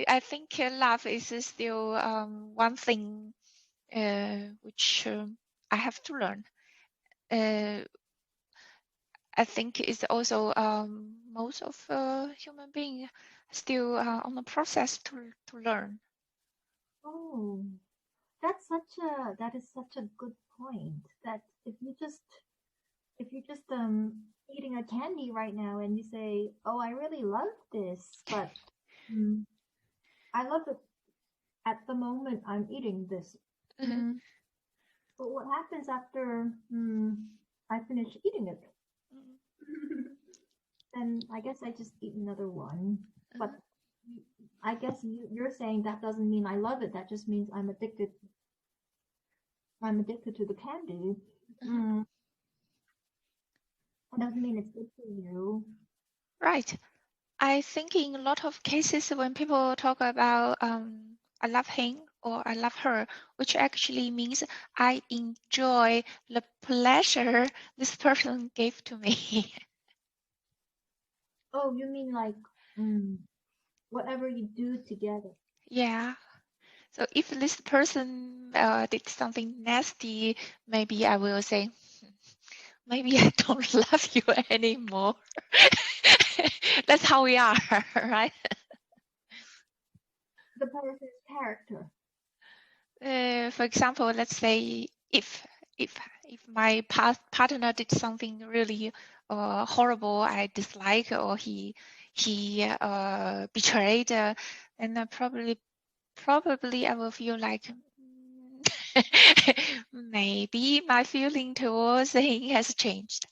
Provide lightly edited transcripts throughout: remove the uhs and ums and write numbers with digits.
I think love is still one thing which I have to learn. I think it's also most of human being still on the process to learn. Oh, that is such a good point. That if you just eating a candy right now and you say, "Oh, I really love this," but mm, I love it at the moment I'm eating this. Mhm, Mm, but what happens after I finish eating it? mhm, Then I guess I just eat another one. But mhm. I guess you're saying that doesn't mean I love it. That just means I'm addicted. I'm addicted to the candy. Mhm. Mm, it doesn't mean it's good for you. Right. I think in a lot of cases when people talk about I love him or I love her, which actually means I enjoy the pleasure this person gave to me. Oh, you mean like mm, whatever you do together? Yeah. So if this person did something nasty, maybe I will say, maybe I don't love you anymore. That's how we are, right? The person's character. For example, let's say if if my partner did something really horrible I dislike, or he betrayed, then probably I will feel like maybe my feeling towards him has changed.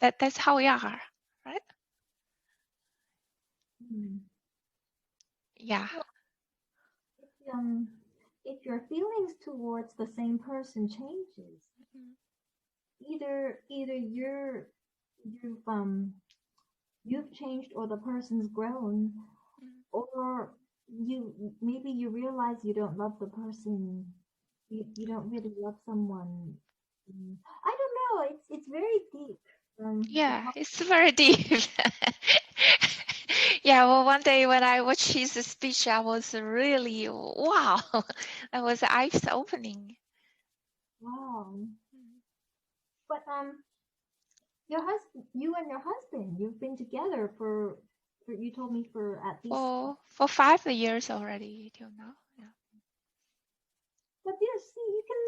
That's how we are, right? Mm. Yeah. Well, if, um, if your feelings towards the same person changes, Mm, either you've changed or the person's grown, mm. or you realize you don't love the person, you don't really love someone. I don't know, it's very deep. The Yeah, it's very deep. Yeah, well, one day when I watched his speech, I was really, wow, that was eyes opening. wow. But your husband, you and your husband, you've been together for you told me for at least. For 5 years already till now. Yeah. But you see, you can,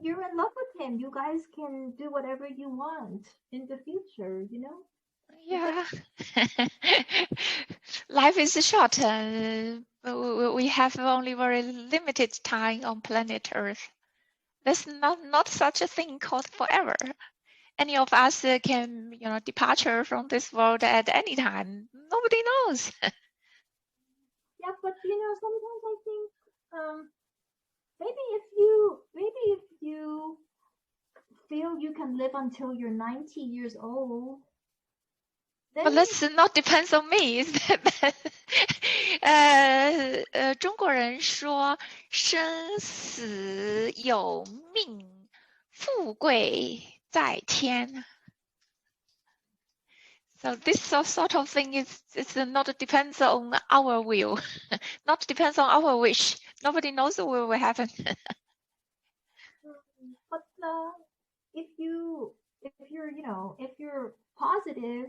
you're in love with him. You guys can do whatever you want in the future. It does. Yeah. Life is short. We have only very limited time on planet Earth. There's not such a thing called forever. Any of us can, departure from this world at any time. Nobody knows. Yeah, but sometimes I think um maybe if you feel you can live until you're 90 years old, then But that's not depends on me. 中国人说生死有命，富贵在天。So this sort of thing is not depends on our will, not depends on our wish. Nobody knows what will happen. but if you're if you're positive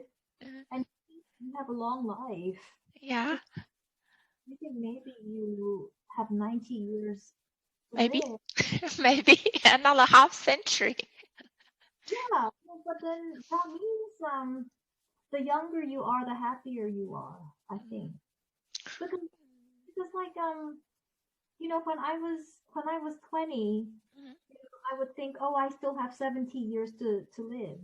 and you have a long life, Yeah, you think maybe you have 90 years to maybe, live. maybe another half century. Yeah, but then that means the younger you are, the happier you are, I think. Because like when I was 20, I would think, oh, I still have 70 years to live.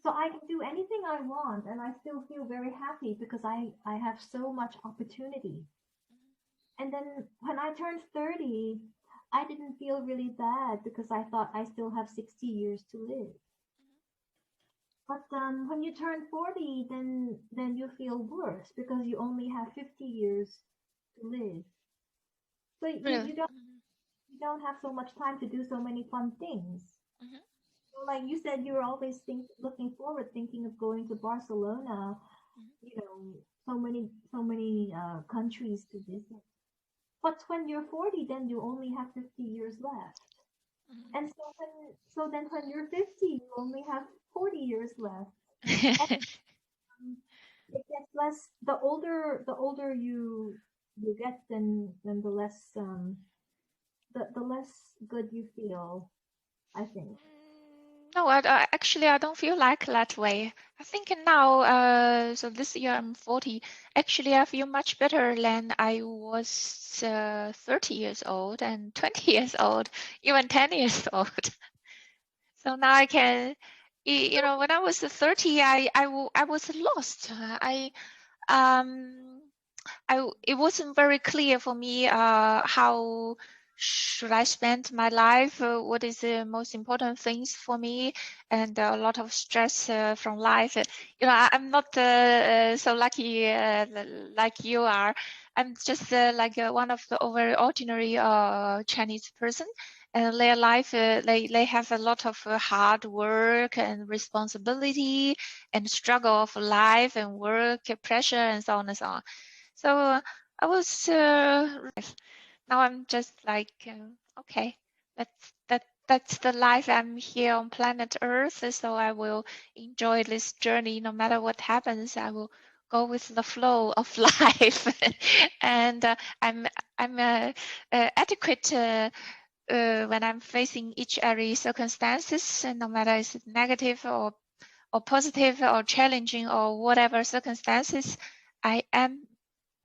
So I can do anything I want and I still feel very happy because I have so much opportunity. And then when I turned 30, I didn't feel really bad because I thought I still have 60 years to live. But when you turn 40, then you feel worse because you only have 50 years to live. So Really? you don't have so much time to do so many fun things. Mhm. So like you said, you were always looking forward, thinking of going to Barcelona. countries to visit. But when you're 40, then you only have 50 years left. And so then when you're 50, you only have 40 years left. And it gets less the older you get, then the less good you feel, I think. No, actually, I don't feel like that way. I think now, so this year I'm 40. Actually, I feel much better than I was 30 years old and 20 years old, even 10 years old. So now I can, when I was 30, I was lost. Um, it wasn't very clear for me how should I spend my life, what is the most important things for me, and a lot of stress from life. I'm not so lucky like you are. I'm just like one of the very ordinary Chinese person. And their life, they have a lot of hard work and responsibility and struggle of life and work pressure and so on and so on. So I was now I'm just like okay, that's the life. I'm here on planet Earth, so I will enjoy this journey no matter what happens. I will go with the flow of life, and I'm adequate when I'm facing each every circumstances, and no matter it's negative or positive or challenging or whatever circumstances, I am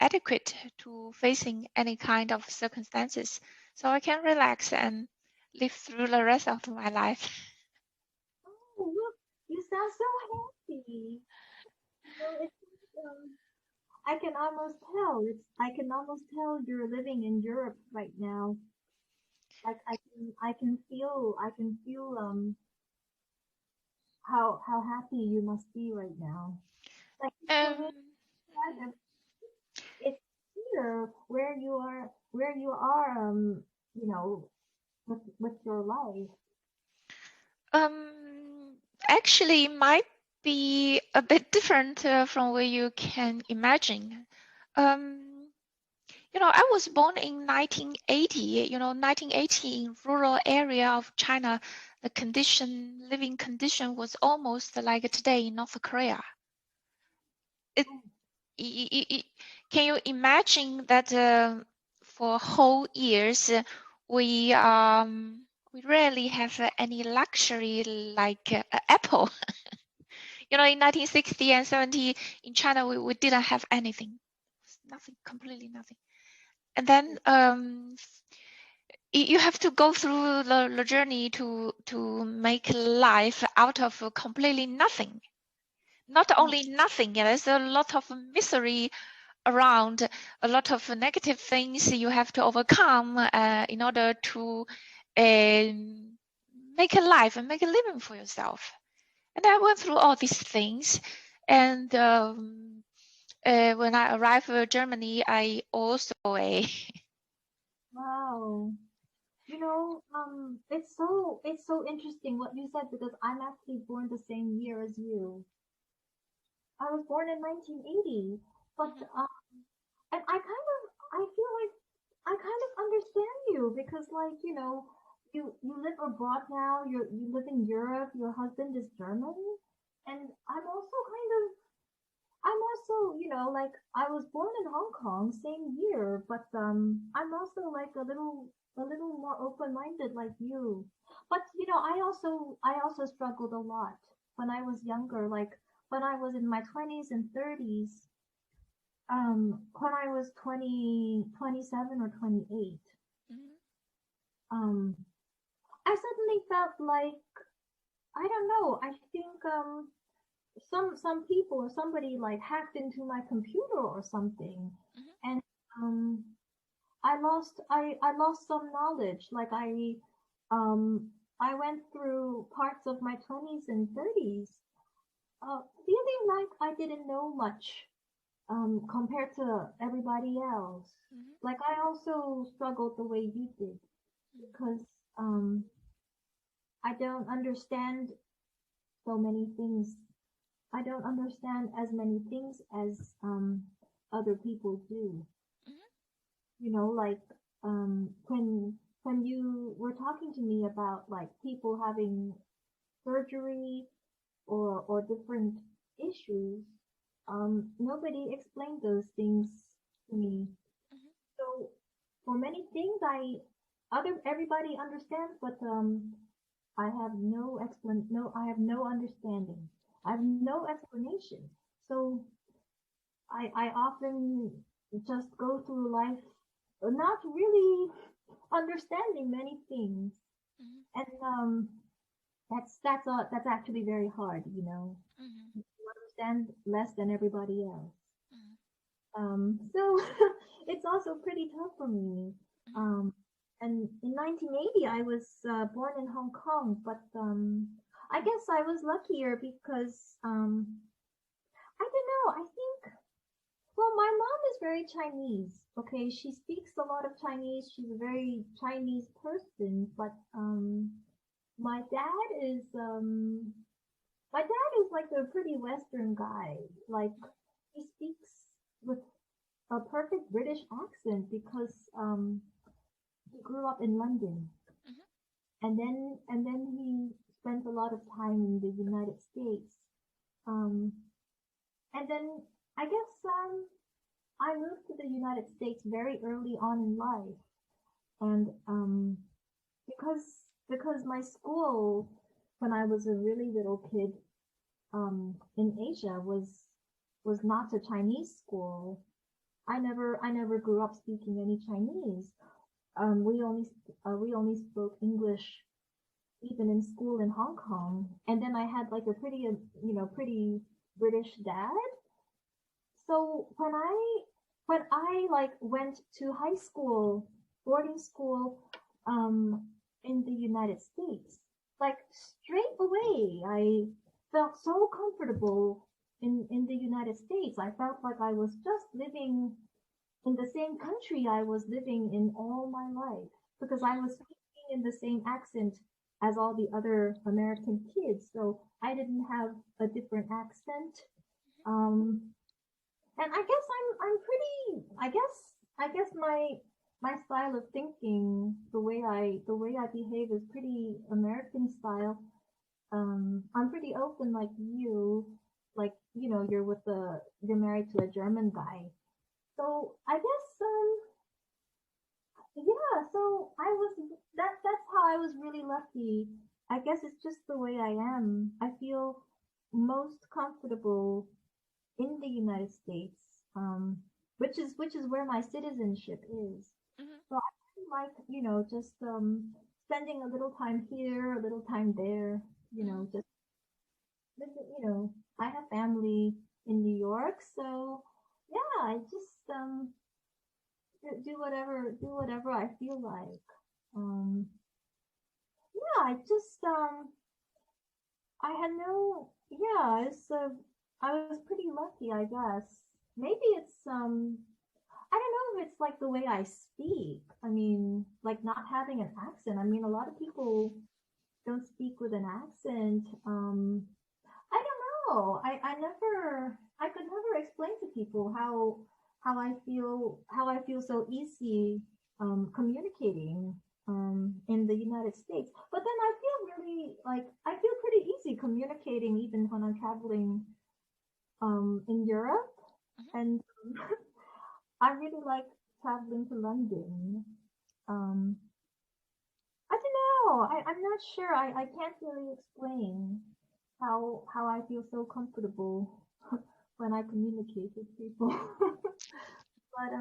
adequate to facing any kind of circumstances. So I can relax and live through the rest of my life. Oh, look, you sound so happy. It's I can almost tell. I can almost tell you're living in Europe right now. Like I can feel how happy you must be right now. Like it's so Um, really sad. It's here where you are you know with your life. um, actually, might be a bit different from what you can imagine. Um, I was born in 1980. 1980 in rural area of China, the living condition was almost like today in North Korea. It, can you imagine that for whole years we rarely have any luxury like Apple. In 1960 and 70 in China we didn't have anything, nothing, completely nothing. And then you have to go through the journey to make life out of completely nothing. Not only nothing, there's a lot of misery around, a lot of negative things you have to overcome in order to make a life and make a living for yourself. And I went through all these things. And when I arrived in Germany, I also Wow. It's so interesting what you said because I'm actually born the same year as you. I was born in 1980, but and I feel like I kind of understand you because like you live abroad now. You live in Europe. Your husband is German, and I'm also like I was born in Hong Kong same year, but I'm also like a little more open minded like you. But I also struggled a lot when I was younger, like when I was in my 20s and 30s. When I was 27 or 28, um, I suddenly felt like I don't know. I think some people or somebody like hacked into my computer or something, and um, I lost some knowledge. Like I went through parts of my 20s and 30s, feeling like I didn't know much compared to everybody else. Like I also struggled the way you did because um, I don't understand so many things. I don't understand as many things as other people do. Mhm. Like when you were talking to me about like people having surgery or different issues, nobody explained those things to me. Mhm. So for many things, other everybody understands, but I have I have no understanding. I have Mhm. no explanation. So I often just go through life not really understanding many things, Mhm. and that's actually very hard. Mhm. You understand less than everybody else. Mhm. So it's also pretty tough for me. Mhm. Um, and in 1980, I was born in Hong Kong, but I guess I was luckier because I don't know. I think well, my mom is very Chinese. Okay, she speaks a lot of Chinese. She's a very Chinese person, but my dad is um my dad is like a pretty Western guy. Like he speaks with a perfect British accent because he grew up in London, Mhm. and then he spent a lot of time in the United States. Um, and then I guess I moved to the United States very early on in life, and because because my school when I was a really little kid in Asia was not a Chinese school. I never grew up speaking any Chinese. We only spoke English even in school in Hong Kong. And then I had like a pretty British dad. So when I like went to high school, boarding school, in the United States, like straight away, I felt so comfortable in the United States. I felt like I was just living in the same country I was living in all my life because I Mhm. was speaking in the same accent as all the other American kids. So I didn't have a different accent. Um, and I guess my style of thinking, the way I behave is pretty American style. I'm pretty open like you, like you're married to a German guy. So I guess yeah, so that's how I was really lucky. I guess it's just the way I am. I feel most comfortable in the United States, which is where my citizenship is. Mhm. So I really like, just spending a little time here, a little time there, Mhm. just visit, I have family in New York, so yeah, I just do whatever I feel like. Um, yeah, I had no, yeah, I was pretty lucky, I guess. Maybe I don't know if it's like the way I speak. I mean, like not having an accent. I mean, a lot of people don't speak with an accent. I don't know. I could never explain to people how I feel so easy communicating in the United States. But then I feel pretty easy communicating even when I'm traveling in Europe, Mhm. and I really like traveling to London. Um, I don't know. I'm not sure. I can't really explain how I feel so comfortable when I communicate with people. But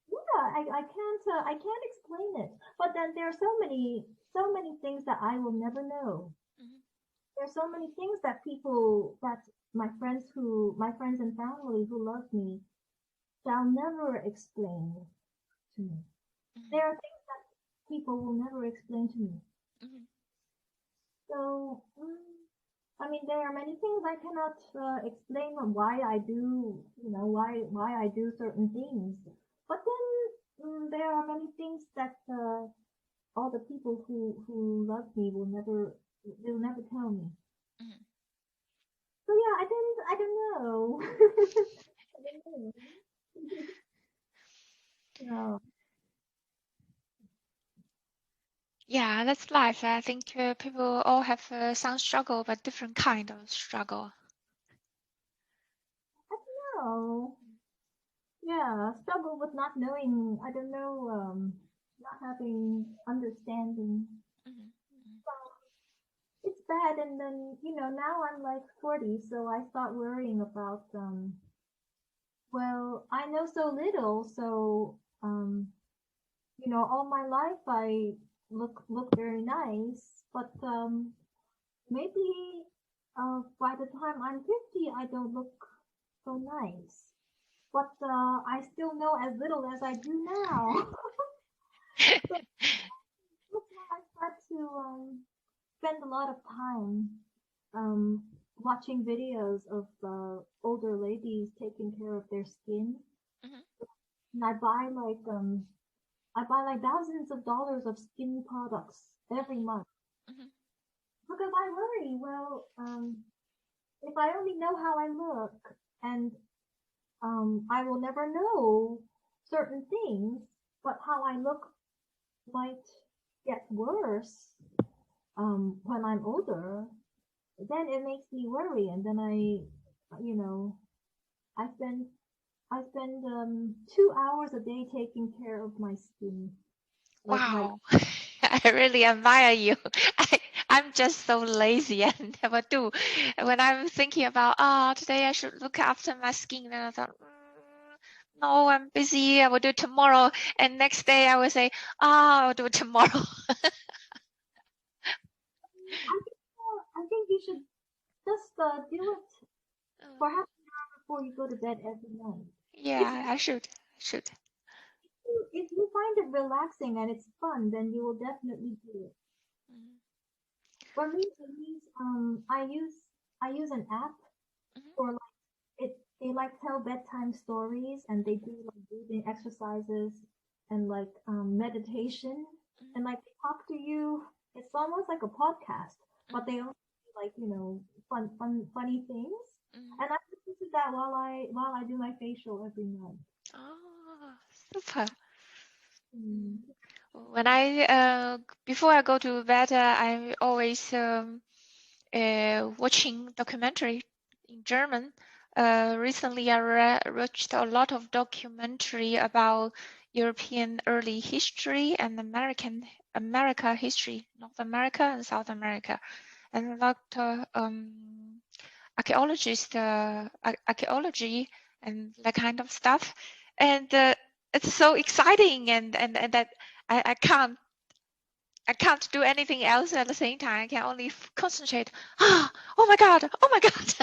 yeah, I can't explain it. But then there are so many things that I will never know. Mhm. There are so many things that people that my friends and family who love me shall never explain to me. Mhm. There are things that people will never explain to me. Mhm. So, I mean, there are many things I cannot explain on why I do, why I do certain things. But then there are many things that all the people who love me will never tell me. Mhm. So yeah, I don't know. I don't know. No. Yeah, that's life. I think people all have some struggle, but different kind of struggle. No. Yeah, struggle with not knowing, I don't know, not having understanding. Mhm, It's bad, and then, now I'm like 40, so I start worrying about, well, I know so little, so, all my life I look very nice, but, maybe, by the time I'm 50, I don't look so nice. But, I still know as little as I do now. So mhm. that's why I start to, spend a lot of time um, watching videos of older ladies taking care of their skin, Mhm, and I buy like thousands of dollars of skin products every month mhm, because I worry. Well, if I only know how I look, and I will never know certain things, but how I look might get worse when I'm older, then it makes me worry, and then you know, I spend I spend 2 hours a day taking care of my skin, like Wow. I really admire you. I'm just so lazy and never do. When I'm thinking about, today I should look after my skin, and I thought, no, I'm busy. I will do it tomorrow. And next day I will say, I'll do it tomorrow. I think you should just do it for half an hour before you go to bed every night. It's Yeah, I should. I should. if you find it relaxing and it's fun, then you will definitely do it. Mhm, For me, I use an app mhm, for like they like tell bedtime stories, and they do like breathing exercises and like meditation, mhm, and like they talk to you. It's almost like a podcast, but mhm, they also do, like funny things. mhm. And I listen to that while I do my facial every night. Oh, super. Mm. Mm. When before I go to bed, I always watching documentary in German. Recently, I watched a lot of documentary about European early history and America history, North America and South America, and a lot of archaeology and that kind of stuff. And it's so exciting, and that I, I can't I can't do anything else at the same time. I can only concentrate. Oh my God! Oh my God!